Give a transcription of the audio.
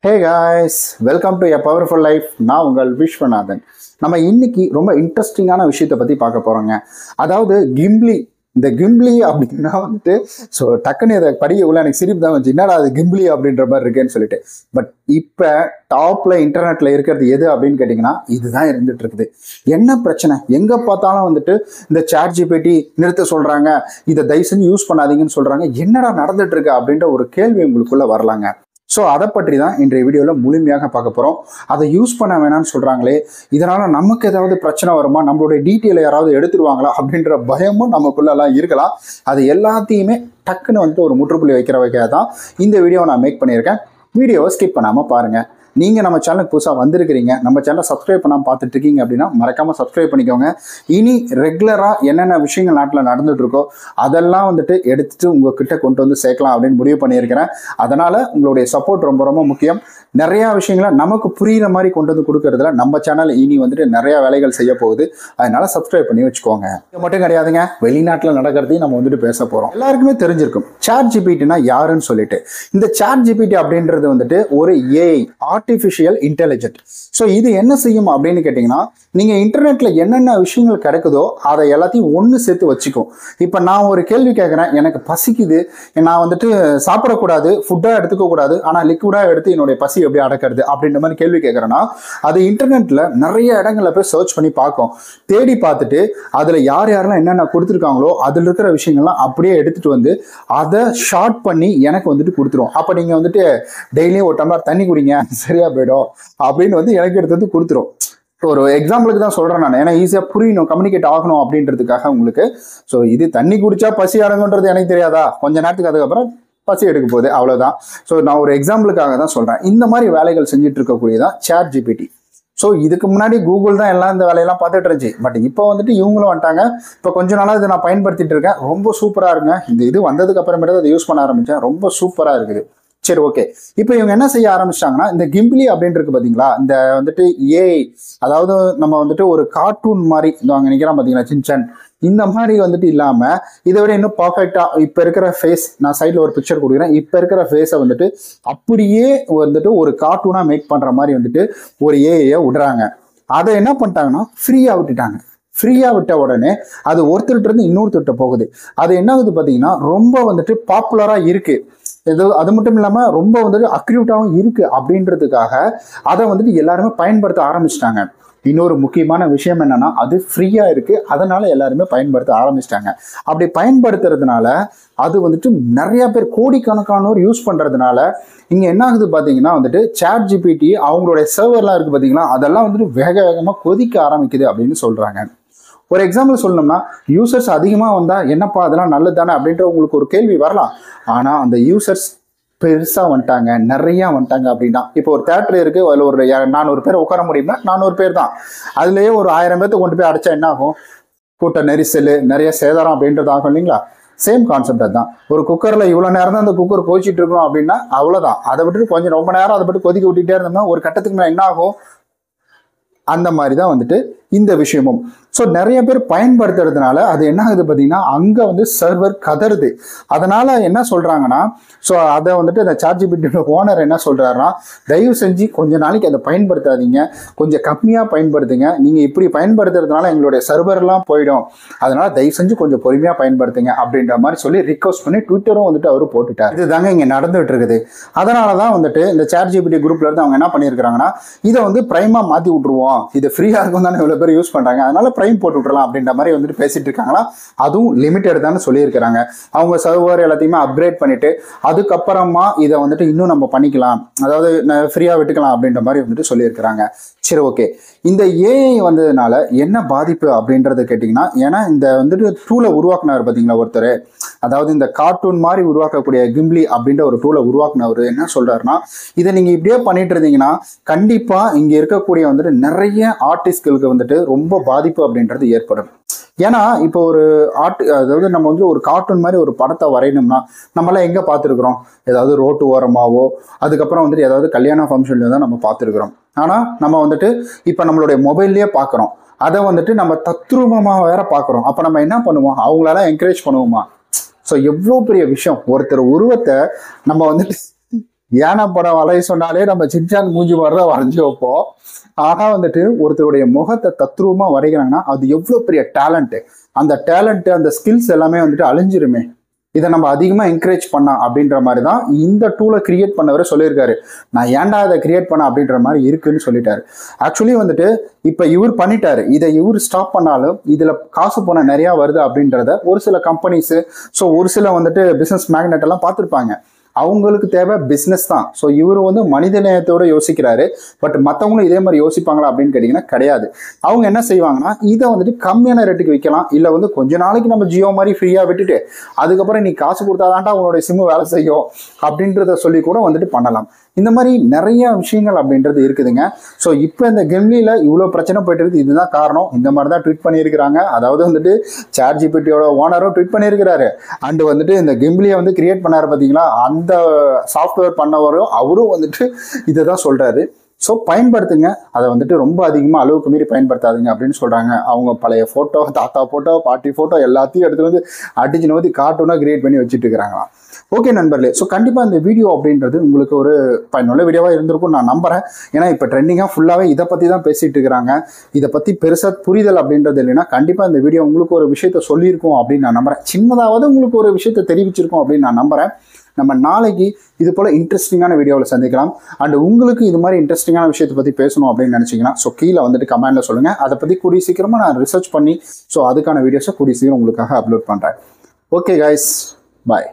Hey guys, welcome to a powerful life. நான் உங்கள் விஸ்வநாதன். நம்ம இன்னைக்கு ரொம்ப இன்ட்ரெஸ்டிங்கான விஷயத்தை பற்றி பார்க்க போகிறோங்க. அதாவது கிம்ப்ளி. இந்த கிம்ப்ளி அப்படின்னா டக்குன்னு இதை படிக்க உள்ள எனக்கு சிரிப்பு தான் வந்துச்சு. என்னடா அது கிம்ப்ளி அப்படின்ற மாதிரி இருக்கேன்னு சொல்லிட்டு. பட் இப்போ டாப்ல இன்டர்நெட்ல இருக்கிறது எது அப்படின்னு கேட்டிங்கன்னா இதுதான் இருந்துட்டு இருக்குது. என்ன பிரச்சனை? எங்கே பார்த்தாலும் இந்த ChatGPT நிறுத்த சொல்கிறாங்க, இதை தயவு செஞ்சு யூஸ் பண்ணாதீங்கன்னு சொல்கிறாங்க. என்னடா நடந்துட்டு இருக்கு அப்படின்ற ஒரு கேள்வி உங்களுக்குள்ள வரலாங்க. ஸோ அதை பற்றி தான் இன்றைய வீடியோவில் முழுமையாக பார்க்க போகிறோம். அதை யூஸ் பண்ண வேணாம்னு சொல்கிறாங்களே, இதனால் நமக்கு ஏதாவது பிரச்சனை வருமா, நம்மளுடைய டீட்டெயிலை யாராவது எடுத்துருவாங்களா அப்படின்ற பயமும் நமக்குள்ளெல்லாம் இருக்கலாம். அது எல்லாத்தையுமே டக்குன்னு ஒரு முற்றுப்புள்ளி வைக்க தான் இந்த வீடியோவை நான் மேக் பண்ணியிருக்கேன். வீடியோவை ஸ்கிப் பண்ணாமல் பாருங்கள். நீங்கள் நம்ம சேனலுக்கு புதுசாக வந்திருக்கிறீங்க, நம்ம சேனலை சப்ஸ்கிரைப் பண்ணாமல் பார்த்துட்டு இருக்கீங்க அப்படின்னா மறக்காமல் சப்ஸ்கிரைப் பண்ணிக்கோங்க. இனி ரெகுலராக என்னென்ன விஷயங்கள் நாட்டில் நடந்துட்டு இருக்கோ அதெல்லாம் எடுத்துட்டு உங்ககிட்ட கொண்டு வந்து சேர்க்கலாம் அப்படின்னு முடிவு பண்ணியிருக்கிறேன். அதனால் உங்களுடைய சப்போர்ட் ரொம்ப ரொம்ப முக்கியம். நிறையா விஷயங்களை நமக்கு புரிகிற மாதிரி கொண்டு வந்து கொடுக்கறதுல நம்ம சேனல் இனி நிறையா வேலைகள் செய்ய போகுது. அதனால் சப்ஸ்கிரைப் பண்ணி வச்சுக்கோங்க. இது மட்டும் கிடையாதுங்க, வெளிநாட்டில் நடக்கிறதையும் நம்ம பேச போகிறோம். எல்லாருக்குமே தெரிஞ்சிருக்கும் ChatGPTனா யாருன்னு சொல்லிட்டு. இந்த ChatGPT அப்படின்றது ஒரு ஏஐ, ஆர்டிஃபிஷியல் இன்டெலிஜென்ட். ஸோ இது என்ன செய்யும் அப்படின்னு கேட்டிங்கன்னா, நீங்கள் இன்டர்நெட்டில் என்னென்ன விஷயங்கள் கிடைக்குதோ அதை எல்லாத்தையும் ஒன்று சேர்த்து வச்சுக்கும். இப்போ நான் ஒரு கேள்வி கேட்குறேன், எனக்கு பசிக்குது, நான் சாப்பிடக்கூடாது, ஃபுட்டாக எடுத்துக்கக்கூடாது, ஆனால் லிக்விடாக எடுத்து என்னுடைய பசி எப்படி அடக்கிறது அப்படின்ற மாதிரி கேள்வி கேட்குறேன்னா, அது இன்டர்நெட்டில் நிறைய இடங்களில் போய் சர்ச் பண்ணி பார்க்கும். தேடி பார்த்துட்டு அதில் யாரெல்லாம் என்னென்ன கொடுத்துருக்காங்களோ அதில் இருக்கிற விஷயங்கள்லாம் அப்படியே எடுத்துகிட்டு வந்து அதை ஷார்ட் பண்ணி எனக்கு கொடுத்துரும். அப்போ நீங்கள் டெய்லியும் ஒரு டம்ளர் தண்ணி குடிங்க, சரியா போயிடும் அப்படின்னு எனக்கு எடுத்து கொடுத்துரும். ஒரு எக்ஸாம்பிளுக்கு தான் சொல்கிறேன் நான், ஏன்னா ஈஸியாக புரியணும், கம்யூனிகேட் ஆகணும் அப்படின்றதுக்காக உங்களுக்கு. ஸோ இது தண்ணி குடிச்சா பசி அடங்குன்றது எனக்கு தெரியாதா? கொஞ்ச நேரத்துக்கு அதுக்கப்புறம் பசி எடுக்க போகுது, அவ்வளோதான். ஸோ நான் ஒரு எக்ஸாம்பிளுக்காக தான் சொல்கிறேன். இந்த மாதிரி வேலைகள் செஞ்சுட்டு இருக்கக்கூடியதான் ChatGPT. ஸோ இதுக்கு முன்னாடி கூகுள் தான் எல்லாம் இந்த வேலையெல்லாம் பார்த்துட்டு இருந்துச்சு. பட் இப்போ இவங்களும் வந்துட்டாங்க. இப்போ கொஞ்ச நாளாக இதை நான் பயன்படுத்திட்டு இருக்கேன். ரொம்ப சூப்பராக இருக்குங்க. இந்த இது வந்ததுக்கு அப்புறமேட்டு அதை யூஸ் பண்ண ஆரம்பித்தேன். ரொம்ப சூப்பராக இருக்குது. சரி, ஓகே. இப்போ இவங்க என்ன செய்ய ஆரம்பிச்சிட்டாங்கன்னா, இந்த கிம்ப்ளி அப்படின்னு இருக்கு பார்த்தீங்களா, இந்த ஏஐ, அதாவது நம்ம ஒரு கார்ட்டூன் மாதிரி அங்கே நிற்கிறான் பார்த்தீங்களா, சின்சான், இந்த மாதிரி இல்லாமல் இதை விட இன்னும் பர்ஃபெக்டாக இப்போ இருக்கிற ஃபேஸ், நான் சைடில் ஒரு பிக்சர் கொடுக்குறேன், இப்போ இருக்கிற ஃபேஸை அப்படியே ஒரு கார்ட்டூனாக மேக் பண்ணுற மாதிரி ஒரு ஏஐயை விடுறாங்க. அதை என்ன பண்ணிட்டாங்கன்னா ஃப்ரீயாக விட்டுட்டாங்க. ஃப்ரீயாக விட்ட உடனே அது ஒருத்தர்கிட்ட இருந்து இன்னொருத்தர்கிட்ட போகுது. அது என்ன ஆகுது பார்த்தீங்கன்னா, ரொம்ப பாப்புலராக இருக்குது. அது மட்டும் இல்லாமல் ரொம்ப அக்யூட்டாகவும் இருக்குது அப்படின்றதுக்காக அதை எல்லாருமே பயன்படுத்த ஆரம்பிச்சிட்டாங்க. இன்னொரு முக்கியமான விஷயம் என்னன்னா, அது ஃப்ரீயாக இருக்குது, அதனால எல்லாருமே பயன்படுத்த ஆரம்பிச்சிட்டாங்க. அப்படி பயன்படுத்துறதுனால அது நிறைய பேர், கோடிக்கணக்கானோர் யூஸ் பண்ணுறதுனால இங்கே என்ன ஆகுது பார்த்தீங்கன்னா ChatGPT அவங்களுடைய சர்வர்லாம் இருக்குது பார்த்தீங்களா, அதெல்லாம் வேக வேகமாக கொதிக்க ஆரம்பிக்குது அப்படின்னு சொல்கிறாங்க. ஒரு எக்ஸாம்பிள் சொல்லணும்னா, யூசர்ஸ் அதிகமாக வந்தால் என்னப்பா அதெல்லாம் நல்லது தானே அப்படின்ற உங்களுக்கு ஒரு கேள்வி வரலாம். ஆனால் அந்த யூசர்ஸ் பெருசாக வந்துட்டாங்க, நிறையா வந்துட்டாங்க அப்படின்னா, இப்போ ஒரு தேட்டர் இருக்குது, அதில் ஒரு 400 பேர் உட்கார முடியும்னா 400 பேர் தான். அதுலேயே ஒரு 1000 பேர்த்து கொண்டு போய் அடைச்சா என்ன ஆகும்? கூட்ட நெரிசல், நிறைய சேதாரம் அப்படின்றது ஆகும் இல்லைங்களா? சேம் கான்செப்ட் தான். ஒரு குக்கரில் இவ்வளோ நேரம் தான் அந்த குக்கர் கொதிச்சிட்டு இருக்கணும் அப்படின்னா அவ்வளோதான். அதை விட்டுட்டு கொஞ்சம் ரொம்ப நேரம் அதை விட்டு கொதிக்க விட்டுட்டே இருந்தோம்னா ஒரு கட்டத்துக்கு மேலே என்ன ஆகும்? அந்த மாதிரி தான் இந்த விஷயமும். ஸோ நிறைய பேர் பயன்படுத்துறதுனால அது என்ன ஆகுது பார்த்தீங்கன்னா, அங்கே சர்வர் கதறுது. அதனால என்ன சொல்கிறாங்கன்னா, ஸோ அதை இந்த ChatGPT ஓனர் என்ன சொல்கிறாருன்னா, தயவு செஞ்சு கொஞ்ச நாளைக்கு அதை பயன்படுத்தாதீங்க, கொஞ்சம் கம்மியாக பயன்படுத்துங்க. நீங்கள் இப்படி பயன்படுத்துறதுனால எங்களுடைய சர்வர்லாம் போயிடும், அதனால தயவு செஞ்சு கொஞ்சம் பொறுமையாக பயன்படுத்துங்க அப்படின்ற மாதிரி சொல்லி ரிக்வஸ்ட் பண்ணி ட்விட்டரும் அவர் போட்டுட்டார். இதுதாங்க இங்கே நடந்துகிட்டு இருக்குது. அதனால தான் இந்த ChatGPT குரூப்ல இருந்து அவங்க என்ன பண்ணியிருக்கிறாங்கன்னா, இதை பிரைமாக மாற்றி விட்ருவோம், இது ஃப்ரீயாக இருக்கும் தானே இவ்வளோ பேர் யூஸ் பண்ணுறாங்க, அதனால பிரைம் போட்டு விட்டுறலாம் அப்படின்ற மாதிரி பேசிட்டு இருக்காங்களா. அதுவும் லிமிட்டட் தான் சொல்லியிருக்கிறாங்க. அவங்க சர்வர் எல்லாத்தையுமே அப்கிரேட் பண்ணிட்டு அதுக்கப்புறமா இதை இன்னும் நம்ம பண்ணிக்கலாம், அதாவது ஃப்ரீயாக விட்டுக்கலாம் அப்படின்ற மாதிரி சொல்லியிருக்கிறாங்க. சரி, ஓகே. இந்த ஏஐ வந்ததுனால என்ன பாதிப்பு அப்படின்றத கேட்டிங்கன்னா, ஏன்னா இந்த டூலை உருவாக்குனார் பார்த்தீங்களா ஒருத்தர், அதாவது இந்த கார்ட்டூன் மாதிரி உருவாக்கக்கூடிய கிம்ப்ளி அப்படின்ற ஒரு டூலை உருவாக்குனவர் என்ன சொல்றாருன்னா, இதை நீங்கள் இப்படியே பண்ணிட்டு இருந்தீங்கன்னா கண்டிப்பாக இங்கே இருக்கக்கூடிய நிறைய ஆர்டிஸ்ட்களுக்கு ரொம்ப பாதிப்பு அப்படின்றது ஏற்படும். ஏன்னா இப்போ ஒரு அதாவது நம்ம ஒரு கார்ட்டூன் மாதிரி ஒரு படத்தை வரையணும்னா நம்மளாம் எங்கே பார்த்துருக்குறோம்? ஏதாவது ரோட்டு ஓரமாவோ, அதுக்கப்புறம் ஏதாவது கல்யாண ஃபங்க்ஷன்ல தான் நம்ம பார்த்துருக்குறோம். ஆனால் நம்ம இப்போ நம்மளுடைய மொபைல்லையே பார்க்குறோம். அதை நம்ம தத்ரூபமாக வேற பார்க்குறோம். அப்போ நம்ம என்ன பண்ணுவோம்? அவங்களால என்கரேஜ் பண்ணுவோமா? ஸோ எவ்வளோ பெரிய விஷயம். ஒருத்தர் உருவத்தை நம்ம யானை படம் வரைய சொன்னாலே நம்ம சின்சான் மூஞ்சி மாதிரி தான் வரைஞ்சி வைப்போம். ஆனால் வந்துட்டு ஒருத்தருடைய முகத்தை தத்ரூபமாக வரைகிறாங்கன்னா அது எவ்வளோ பெரிய டேலண்ட்டு. அந்த டேலண்ட்டு அந்த ஸ்கில்ஸ் எல்லாமே வந்துட்டு அழிஞ்சிருமே. இதை நம்ம அதிகமாக என்கரேஜ் பண்ணா அப்படின்ற மாதிரி தான் இந்த டூலை கிரியேட் பண்ணவரை சொல்லியிருக்காரு. நான் ஏன்டா இதை கிரியேட் பண்ண அப்படின்ற மாதிரி இருக்குன்னு சொல்லிட்டாரு. ஆக்சுவலி வந்துட்டு இப்போ இவர் பண்ணிட்டாரு. இதை இவர் ஸ்டாப் பண்ணாலும் இதில் காசு பணம் நிறையா வருது அப்படின்றத ஒரு சில கம்பெனிஸு, ஸோ ஒரு சில வந்துட்டு பிஸ்னஸ் மேக்னெட் எல்லாம் பார்த்துருப்பாங்க. அவங்களுக்கு தேவை பிஸ்னஸ் தான். ஸோ இவர் வந்து மனித நேயத்தோடு யோசிக்கிறாரு. பட் மற்றவங்களும் இதே மாதிரி யோசிப்பாங்களா அப்படின்னு கேட்டிங்கன்னா கிடையாது. அவங்க என்ன செய்வாங்கன்னா இதை வந்துட்டு கம்மியான ரேட்டுக்கு விற்கலாம், இல்லை வந்து கொஞ்ச நாளைக்கு நம்ம ஜியோ மாதிரி ஃப்ரீயாக விட்டுட்டு அதுக்கப்புறம் நீ காசு கொடுத்தாதான்டா உன்னோட சிம்மு வேலை செய்யும் அப்படின்றத சொல்லி கூட வந்துட்டு பண்ணலாம். இந்த மாதிரி நிறைய விஷயங்கள் அப்படின்றது இருக்குதுங்க. ஸோ இப்போ இந்த கிம்லியில் இவ்வளோ பிரச்சனை போயிட்டு இருக்குது. இதுதான் காரணம். இந்த மாதிரி தான் ட்வீட் பண்ணியிருக்கிறாங்க. அதாவது வந்துட்டு ChatGPT-யோட ஓனரும் ட்வீட் பண்ணியிருக்கிறாரு. அண்டு வந்துட்டு இந்த கிம்லியை வந்து கிரியேட் பண்ணாரு பார்த்தீங்களா, அந்த சாஃப்ட்வேர் பண்ணவரும் அவரும் வந்துட்டு இதை தான் சொல்கிறாரு. ஸோ பயன்படுத்துங்க, அதை வந்துட்டு ரொம்ப அதிகமாக அளவுக்கு மீறி பயன்படுத்தாதுங்க அப்படின்னு சொல்கிறாங்க. அவங்க பழைய ஃபோட்டோ, தாத்தா ஃபோட்டோ, பாட்டி ஃபோட்டோ எல்லாத்தையும் எடுத்துகிட்டு வந்து அடிச்சு நோத்தி கார்ட்டூனாக கிரியேட் பண்ணி வச்சுட்டு இருக்கிறாங்களாம். ஓகே நண்பர்களே, ஸோ கண்டிப்பாக இந்த வீடியோ அப்படின்றது உங்களுக்கு ஒரு பயனுள்ள வீடியோவாக இருந்திருக்கும் நான் நம்புகிறேன். ஏன்னா இப்போ ட்ரெண்டிங்காக ஃபுல்லாகவே இதை பற்றி தான் பேசிகிட்டு இருக்கிறாங்க. இதை பற்றி பெருசாக புரிதல் அப்படின்றது இல்லைன்னா கண்டிப்பாக இந்த வீடியோ உங்களுக்கு ஒரு விஷயத்த சொல்லியிருக்கோம் அப்படின்னு நான் நம்புகிறேன். சின்னதாவது உங்களுக்கு ஒரு விஷயத்த தெரிவிச்சிருக்கோம் அப்படின்னு நான் நம்புகிறேன். நம்ம நாளைக்கு இது போல் இன்ட்ரெஸ்டிங்கான வீடியோவில் சந்திக்கலாம். அண்ட் உங்களுக்கு இது மாதிரி இன்ட்ரெஸ்டிங்கான விஷயத்தை பற்றி பேசணும் அப்படின்னு நினச்சிங்கன்னா ஸோ கீழே வந்துட்டு கமெண்ட்டில் சொல்லுங்கள். அதை பற்றி கூடிய சீக்கிரமாக நான் ரிசர்ச் பண்ணி ஸோ அதுக்கான வீடியோஸை கூடிய சீக்கிரம் உங்களுக்காக அப்லோட் பண்ணுறேன். ஓகே கைஸ், பாய்.